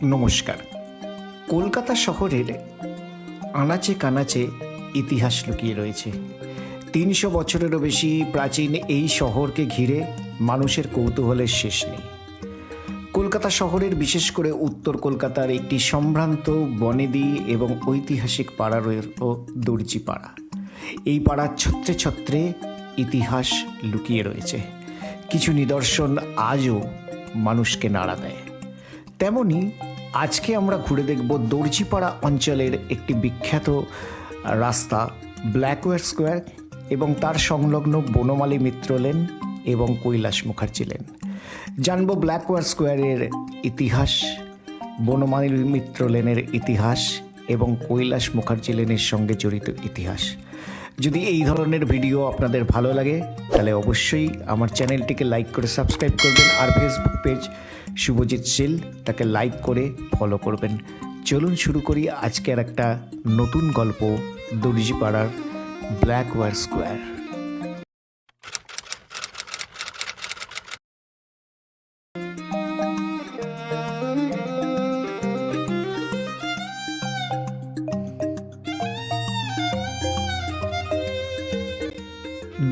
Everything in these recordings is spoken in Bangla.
নমস্কার। কলকাতা শহরের আনাচে কানাচে ইতিহাস লুকিয়ে রয়েছে। ৩০০ বছরেরও বেশি প্রাচীন এই শহরকে ঘিরে মানুষের কৌতূহলের শেষ নেই। কলকাতা শহরের বিশেষ করে উত্তর কলকাতার একটি সম্ভ্রান্ত বনেদি এবং ঐতিহাসিক পাড়া রয়েছে দর্জি পাড়া। এই পাড়ার ছত্রে ছত্রে ইতিহাস লুকিয়ে রয়েছে। কিছু নিদর্শন আজও মানুষকে নাড়া দেয়। তেমনি আজকে আমরা ঘুরে দেখব দর্জিপাড়া অঞ্চলের একটি বিখ্যাত রাস্তা ব্ল্যাকওয়্যার স্কোয়ার এবং তার সংলগ্ন বনমালী মিত্র লেন এবং কৈলাস মুখার্জি লেন। জানব ব্ল্যাকওয়্যার স্কোয়ারের ইতিহাস, বনমালী মিত্র লেনের ইতিহাস এবং কৈলাস মুখার্জি লেনের সঙ্গে জড়িত ইতিহাস। যদি এই ধরনের ভিডিও আপনাদের ভালো লাগে তাহলে অবশ্যই আমার চ্যানেলটিকে লাইক করে সাবস্ক্রাইব করবেন, আর ফেসবুক পেজ শুভজিৎ শীল তাকে লাইক করে ফলো করবেন। চলুন শুরু করি আজকের একটা নতুন গল্প, দর্জিপাড়ার ব্ল্যাকওয়্যার স্কোয়ার।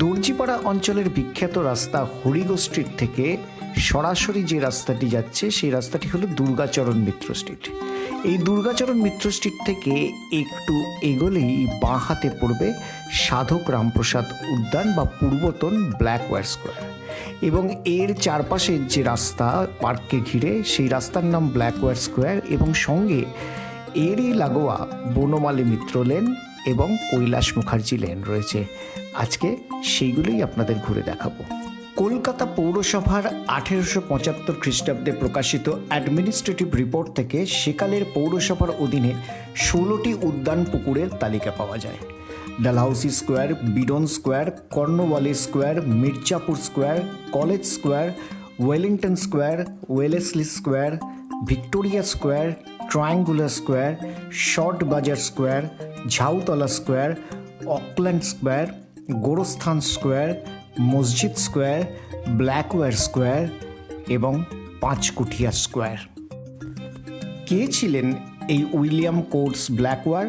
দর্জিপাড়া অঞ্চলের বিখ্যাত রাস্তা হরিগো স্ট্রিট থেকে সরাসরি যে রাস্তাটি যাচ্ছে সেই রাস্তাটি হলো দুর্গাচরণ মিত্র স্ট্রিট। এই দুর্গাচরণ মিত্র স্ট্রিট থেকে একটু এগোলেই বাঁ হাতে পড়বে সাধক রামপ্রসাদ উদ্যান বা পূর্বতন ব্ল্যাকওয়্যার স্কোয়ার, এবং এর চারপাশের যে রাস্তা পার্ককে ঘিরে সেই রাস্তার নাম ব্ল্যাকওয়্যার স্কোয়ার, এবং সঙ্গে এরই লাগোয়া বনমালী মিত্র লেন এবং কৈলাস মুখার্জি লেন রয়েছে। আজকে সেইগুলোই আপনাদের ঘুরে দেখাবো। কলকাতা পৌরসভার 1875 খ্রিস্টাব্দে প্রকাশিত অ্যাডমিনিস্ট্রেটিভ রিপোর্ট থেকে সেকালের পৌরসভার অধীনে 16টি উদ্যান পুকুরের তালিকা পাওয়া যায়। Dalhousie square, Beadon square, Cornwallis square, Mirzapur square, college square, Wellington square, Wellesley square, Victoria square, triangular square, short bazar square, Jhautala square, Auckland square, Gorosthan square, Masjid square, Blaquiere square এবং পাঁচকুঠিয়া স্কোয়ার। কে ছিলেন এই William Coates Blaquiere?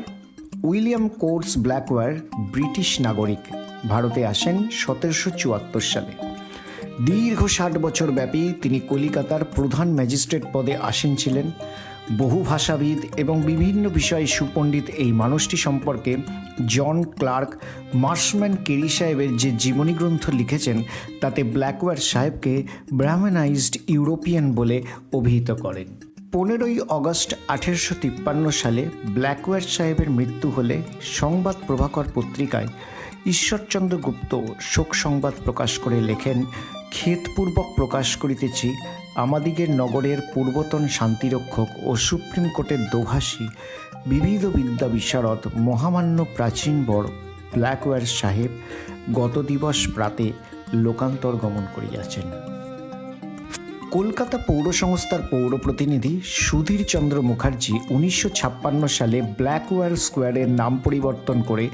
William Coates Blaquiere British নাগরিক। ভারতে আসেন 1774 সালে। দীর্ঘ 60 বছর ব্যাপী তিনি কলিকাতার প্রধান ম্যাজিস্ট্রেট পদে আসীন ছিলেন। বহু ভাষাবিদ এবং বিভিন্ন বিষয়ে সুপণ্ডিত এই মানুষটি সম্পর্কে জন ক্লার্ক মার্শম্যান কেরি সাহেবের যে জীবনী গ্রন্থ লিখেছেন তাতে ব্ল্যাকওয়্যার সাহেবকে ব্রাহ্মণাইজড ইউরোপিয়ান বলে অভিহিত করেন। 15ই অগস্ট 1853 সালে ব্ল্যাকওয়্যার সাহেবের মৃত্যু হলে সংবাদ প্রভাকর পত্রিকায় ঈশ্বরচন্দ্র গুপ্ত শোক সংবাদ প্রকাশ করে লেখেন, খেদপূর্বক প্রকাশ করিতেছি আমাদিগের নগরের পূর্বতন শান্তিরক্ষক ও সুপ্রিম কোর্টের দোভাষী বিবিধ বিদ্যা বিশারদ মহামান্য প্রাচীন বর ব্ল্যাকওয়্যার সাহেব গত দিবস প্রাতে লোকান্তর গমন করিয়াছেন। কলকাতা পৌর সংস্থার পৌর প্রতিনিধি সুধীর চন্দ্র মুখার্জি 1956 সালে ব্ল্যাকওয়্যার স্কোয়ারের নাম পরিবর্তন করে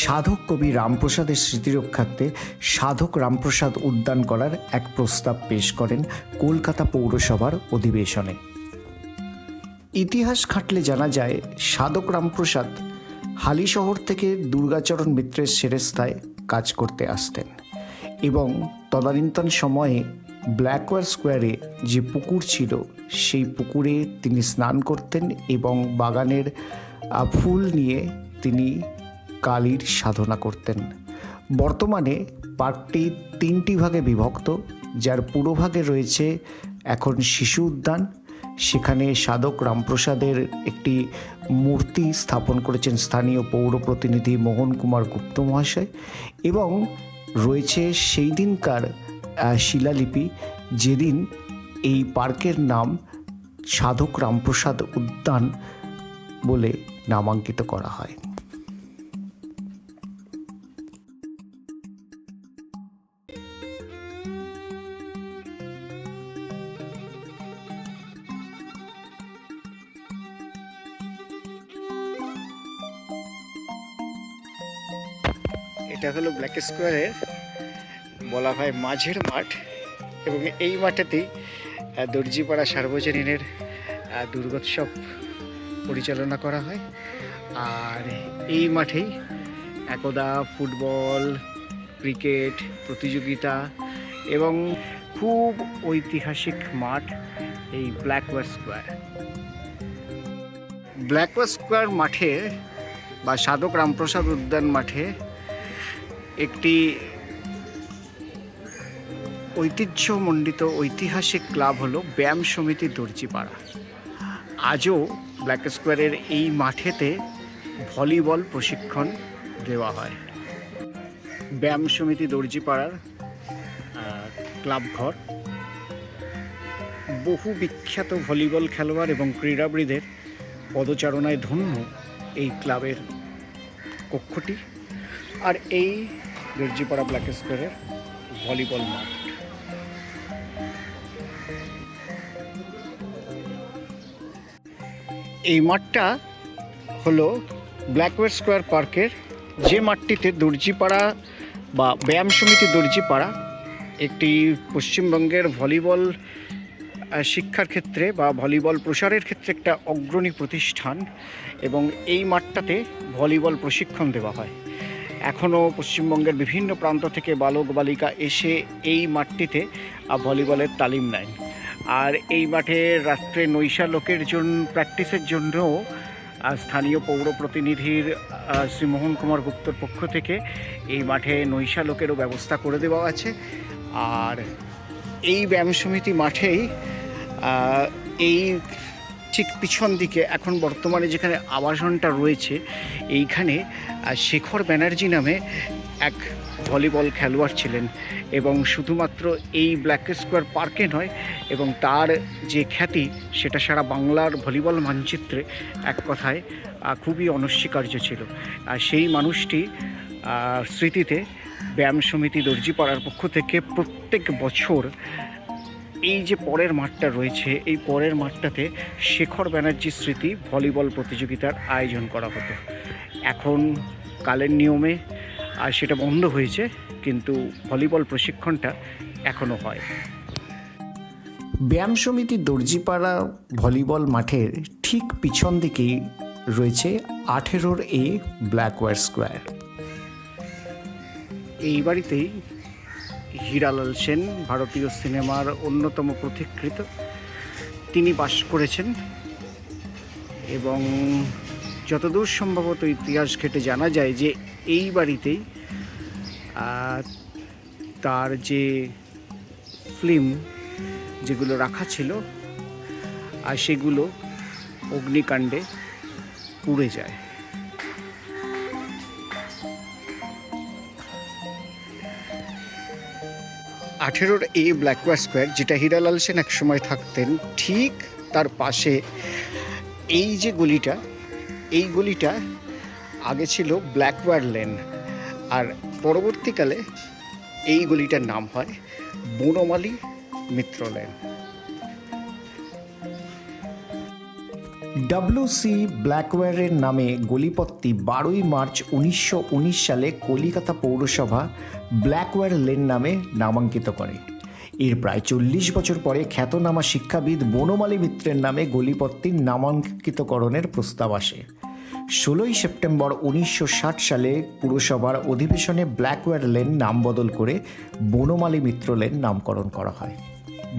সাধক কবি রামপ্রসাদের স্মৃতিরক্ষার্থে সাধক রামপ্রসাদ উদ্যান করার এক প্রস্তাব পেশ করেন কলকাতা পৌরসভার অধিবেশনে। ইতিহাস ঘাঁটলে জানা যায় সাধক রামপ্রসাদ হালিশহর থেকে দুর্গাচরণ মিত্রের সেরেস্তায় কাজ করতে আসতেন, এবং তদানীন্তন সময়ে ব্ল্যাকওয়্যার স্কোয়ারে যে পুকুর ছিল সেই পুকুরে তিনি স্নান করতেন এবং বাগানের ফুল নিয়ে তিনি কালীর সাধনা করতেন। বর্তমানে পার্কটি 3টি ভাগে বিভক্ত, যার পুরোভাগে রয়েছে এখন শিশু উদ্যান। সেখানে সাধক রামপ্রসাদের একটি মূর্তি স্থাপন করেছেন স্থানীয় পৌর প্রতিনিধি মোহন কুমার গুপ্ত মহাশয়, এবং রয়েছে সেই দিনকার শিলালিপি যেদিন এই পার্কের নাম সাধক রামপ্রসাদ উদ্যান বলে নামাঙ্কিত করা হয়। এটা হলো ব্ল্যাক স্কোয়ারের বলা হয় মাঝের মাঠ, এবং এই মাঠেতেই দর্জিপাড়া সার্বজনীনের দুর্গোৎসব পরিচালনা করা হয়। আর এই মাঠেই একদা ফুটবল, ক্রিকেট প্রতিযোগিতা এবং খুব ঐতিহাসিক মাঠ এই ব্ল্যাকওয়্যার স্কোয়ার। ব্ল্যাকওয়্যার স্কোয়ার মাঠে বা সাধক রামপ্রসাদ উদ্যান মাঠে একটি ঐতিহ্যমণ্ডিত ঐতিহাসিক ক্লাব হলো ব্যায়াম সমিতি দর্জিপাড়া। আজও ব্ল্যাক স্কোয়ারের এই মাঠেতে ভলিবল প্রশিক্ষণ দেওয়া হয়। ব্যায়াম সমিতি দর্জিপাড়ার ক্লাব ঘর, বহু বিখ্যাত ভলিবল খেলোয়াড় এবং ক্রীড়াবিদের পদচারণায় ধন্য এই ক্লাবের কক্ষটি। আর এই দর্জিপাড়া ব্ল্যাক স্কোয়ারের ভলিবল মাঠ। এই মাঠটা হলো ব্ল্যাকওয়্যার স্কোয়ার পার্কের যে মাঠটিতে দর্জিপাড়া বা ব্যায়াম সমিতি দর্জিপাড়া একটি পশ্চিমবঙ্গের ভলিবল শিক্ষার ক্ষেত্রে বা ভলিবল প্রসারের ক্ষেত্রে একটা অগ্রণী প্রতিষ্ঠান, এবং এই মাঠটাতে ভলিবল প্রশিক্ষণ দেওয়া হয়। এখনও পশ্চিমবঙ্গের বিভিন্ন প্রান্ত থেকে বালক বালিকা এসে এই মাঠটিতে ভলিবলের তালিম নেয়। আর এই মাঠে রাত্রে নৈশালোকের জন্য প্র্যাকটিসের জন্যও স্থানীয় পৌর প্রতিনিধির শ্রী মোহন কুমার গুপ্তর পক্ষ থেকে এই মাঠে নৈশালোকেরও ব্যবস্থা করে দেওয়া আছে। আর এই ব্যায়াম সমিতি মাঠেই এই ঠিক পিছন দিকে এখন বর্তমানে যেখানে আবাসনটা রয়েছে, এইখানে শেখর ব্যানার্জি নামে এক ভলিবল খেলোয়াড় ছিলেন, এবং শুধুমাত্র এই ব্ল্যাক স্কোয়ার পার্কে নয়, এবং তার যে খ্যাতি সেটা সারা বাংলার ভলিবল মানচিত্রে এক কথায় খুবই অনস্বীকার্য ছিল। আর সেই মানুষটি স্মৃতিতে ব্যায়াম সমিতি দর্জিপাড়ার পক্ষ থেকে প্রত্যেক বছর এই যে পরের মাঠটা রয়েছে, এই পরের মাঠটাতে শেখর ব্যানার্জির স্মৃতি ভলিবল প্রতিযোগিতার আয়োজন করা হতো। এখন কালের নিয়মে আর সেটা বন্ধ হয়েছে, কিন্তু ভলিবল প্রশিক্ষণটা এখনও হয়। ব্যায়াম সমিতি দর্জিপাড়া ভলিবল মাঠের ঠিক পিছন দিকেই রয়েছে 18A ব্ল্যাকওয়্যার স্কোয়ার। এই বাড়িতেই হীরালাল সেন, ভারতীয় সিনেমার অন্যতম পথিকৃৎ, তিনি বাস করেছেন। এবং যতদূর সম্ভবত ইতিহাস ঘেঁটে জানা যায় যে এই বাড়িতেই তার যে ফিল্ম যেগুলো রাখা ছিল আর সেগুলো অগ্নিকাণ্ডে পুড়ে যায়। A ব্ল্যাকওয়্যার স্কোয়ার, যেটা হীরালাল সেন এক সময় থাকতেন, ঠিক তার পাশে এই যে গলিটা, এই গলিটা আগে ছিল ব্ল্যাকওয়্যার লেন, আর পরবর্তীকালে এই গলিটার নাম হয় বনমালী মিত্র লেন। WC ব্ল্যাকওয়্যারের নামে গলিপথটি 12ই মার্চ 1919 সালে কলিকাতা পৌরসভা ব্ল্যাকওয়্যার লেন নামে নামাঙ্কিত করে। এর প্রায় 40 বছর পরে খ্যাতনামা শিক্ষাবিদ বনমালী মিত্রের নামে গলিপথটির নামাঙ্কিতকরণের প্রস্তাব আসে। 16ই সেপ্টেম্বর 1960 সালে পুরসভার অধিবেশনে ব্ল্যাকওয়্যার লেন নাম বদল করে বনমালী মিত্র লেন নামকরণ করা হয়।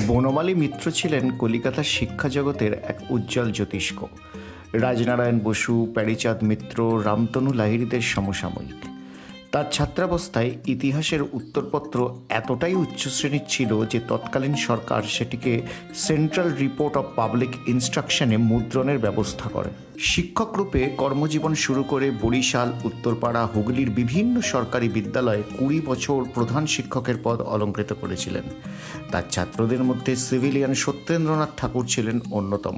বনমালী মিত্র ছিলেন কলিকাতার শিক্ষা জগতের এক উজ্জ্বল জ্যোতিষ্ক। রাজনারায়ণ বসু, প্যারীচাঁদ মিত্র, রামতনু লাহিড়ীদের সমসাময়িক। তার ছাত্রাবস্থায় ইতিহাসের উত্তরপত্র এতটাই উচ্চশ্রেণীর ছিল যে তৎকালীন সরকার সেটিকে সেন্ট্রাল রিপোর্ট অফ পাবলিক ইনস্ট্রাকশনে মুদ্রণের ব্যবস্থা করে। শিক্ষকরূপে কর্মজীবন শুরু করে বরিশাল, উত্তরপাড়া, হুগলির বিভিন্ন সরকারি বিদ্যালয়ে 20 বছর প্রধান শিক্ষকের পদ অলঙ্কৃত করেছিলেন। তার ছাত্রদের মধ্যে সিভিলিয়ান সত্যেন্দ্রনাথ ঠাকুর ছিলেন অন্যতম।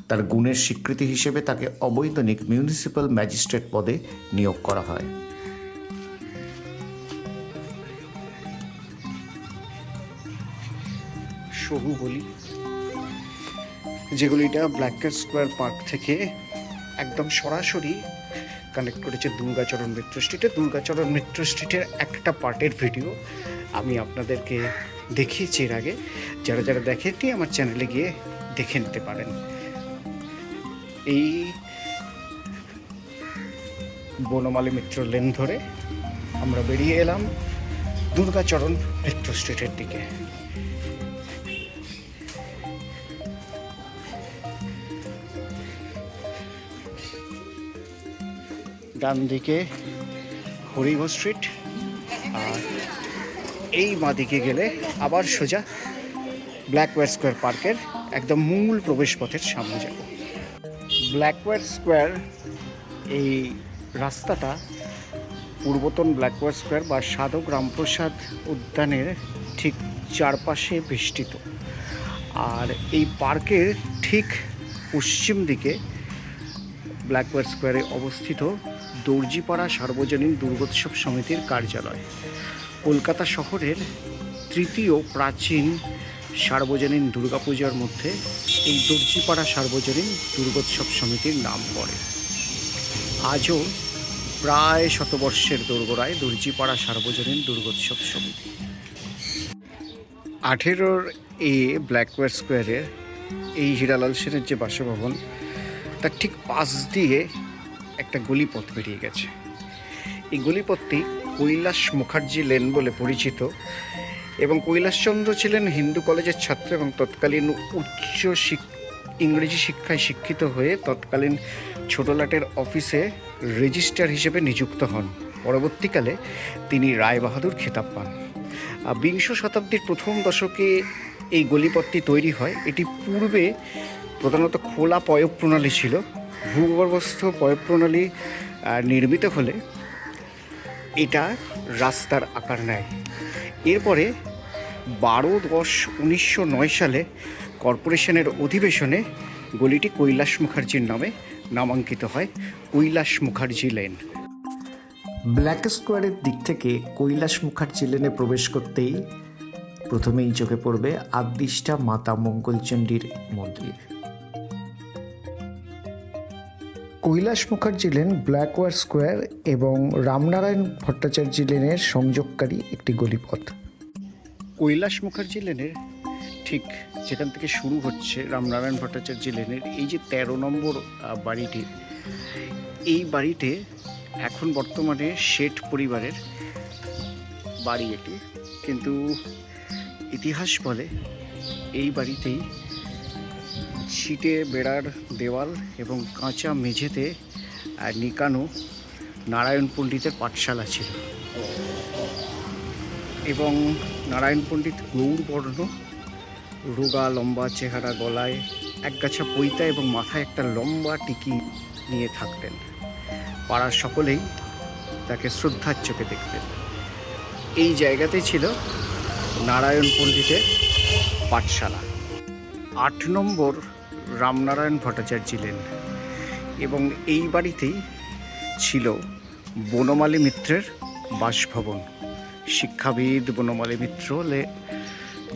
তার গুণের স্বীকৃতি হিসেবে তাকে অবৈতনিক মিউনিসিপ্যাল ম্যাজিস্ট্রেট পদে নিয়োগ করা হয়। সবু গলি, যেগুলিটা ব্ল্যাকওয়্যার স্কোয়ার পার্ক থেকে একদম সরাসরি কানেক্ট করেছে দুর্গাচরণ মিত্র স্ট্রিটে। দুর্গাচরণ মিত্র স্ট্রিটের একটা পার্টের ভিডিও আমি আপনাদেরকে দেখিয়েছি এর আগে। যারা যারা দেখেননি আমার চ্যানেলে গিয়ে দেখে নিতে পারেন। এই বনমালী মিত্র লেন ধরে আমরা বেরিয়ে এলাম দুর্গাচরণ মিত্র স্ট্রিটের দিকে। ডান দিকে হরিঘোষ স্ট্রিট, আর এই বাঁদিকে গেলে আবার সোজা ব্ল্যাকওয়্যার স্কোয়ার পার্কের একদম মূল প্রবেশপথের সামনে যাব। ব্ল্যাকওয়্যার স্কোয়ার এই রাস্তাটা পূর্বতন ব্ল্যাকওয়্যার স্কোয়ার বা সাধক রামপ্রসাদ উদ্যানের ঠিক চারপাশে বেষ্টিত। আর এই পার্কের ঠিক পশ্চিম দিকে ব্ল্যাকওয়্যার স্কোয়ারে অবস্থিত দর্জিপাড়া সার্বজনীন দুর্গোৎসব সমিতির কার্যালয়। কলকাতা শহরের তৃতীয় প্রাচীন সার্বজনীন দুর্গাপূজার মধ্যে এই দর্জিপাড়া সার্বজনীন দুর্গোৎসব সমিতির নাম পড়ে। আজও প্রায় শতবর্ষের দোরগোড়ায় দর্জিপাড়া সার্বজনীন দুর্গোৎসব সমিতি। 18 এ ব্ল্যাকওয়্যার স্কোয়ারের এই হীরালাল সেনের যে বাসভবন, তার ঠিক পাশ দিয়ে একটা গলিপথ বেরিয়ে গেছে। এই গলিপথটি কৈলাস মুখার্জি লেন বলে পরিচিত, এবং কৈলাসচন্দ্র ছিলেন হিন্দু কলেজের ছাত্র এবং তৎকালীন উচ্চ ইংরেজি শিক্ষায় শিক্ষিত হয়ে তৎকালীন ছোটলাটের অফিসে রেজিস্ট্রার হিসেবে নিযুক্ত হন। পরবর্তীকালে তিনি রায়বাহাদুর খেতাব পান। বিংশ শতাব্দীর প্রথম দশকে এই গলিপথটি তৈরি হয়। এটি পূর্বে প্রধানত খোলা পয়ঃপ্রণালী ছিল। ভূগর্ভস্থ পয়ঃপ্রণালী নির্মিত হলে এটা রাস্তার আকার নেয়। এরপরে 12-10-1909 সালে কর্পোরেশনের অধিবেশনে গলিটি কৈলাস মুখার্জির নামে নামাঙ্কিত হয়, কৈলাস মুখার্জি লেন। ব্ল্যাক স্কোয়ারের দিক থেকে কৈলাস মুখার্জি লেনে প্রবেশ করতেই প্রথমেই চোখে পড়বে আদ্দিষ্টা মাতা মঙ্গলচণ্ডীর মন্দির। কৈলাস মুখার্জি লেন ব্ল্যাকওয়্যার স্কোয়ার এবং রামনারায়ণ ভট্টাচার্য লেনের সংযোগকারী একটি গলিপথ। কৈলাস মুখার্জি লেনের ঠিক যেখান থেকে শুরু হচ্ছে রামনারায়ণ ভট্টাচার্য লেনের এই যে 13 নম্বর বাড়িটি, এই বাড়িতে এখন বর্তমানে শেঠ পরিবারের বাড়ি এটি, কিন্তু ইতিহাস বলে এই বাড়িতেই ছিটে বেড়ার দেওয়াল এবং কাঁচা মেঝেতে নিকানো নারায়ণ পণ্ডিতের পাঠশালা ছিল, এবং নারায়ণ পণ্ডিত গৌরবর্ণ, রোগা লম্বা চেহারা, গলায় একগাছা পৈতা এবং মাথায় একটা লম্বা টিকি নিয়ে থাকতেন। পাড়ার সকলেই তাকে শ্রদ্ধার চোখে দেখতেন। এই জায়গাতে ছিল নারায়ণ পণ্ডিতের পাঠশালা। 8 নম্বর রামনারায়ণ ভট্টাচার্য লেন, এবং এই বাড়িতেই ছিল বনমালী মিত্রের বাসভবন। শিক্ষাবিদ বনমালী মিত্র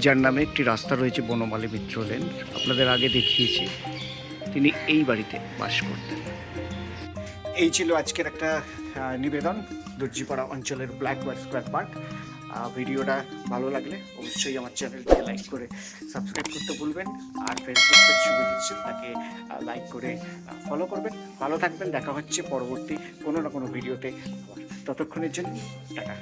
যার নামে একটি রাস্তা রয়েছে বনমালী মিত্র লেন, আপনাদের আগে দেখিয়েছি। তিনি এই বাড়িতে বাস করতেন। এই ছিল আজকের একটা নিবেদন দর্জিপাড়া অঞ্চলের ব্ল্যাকওয়্যার স্কোয়ার পার্ক। ভিডিওটা ভালো লাগলে অবশ্যই আমার চ্যানেলকে লাইক করে সাবস্ক্রাইব করতে ভুলবেন, আর ফেসবুক পেজ ছবি দিচ্ছেন তাকে লাইক করে ফলো করবেন। ভালো থাকবেন, দেখা হচ্ছে পরবর্তী কোনো না কোনো ভিডিওতে। ততক্ষণের জন্য টাটা।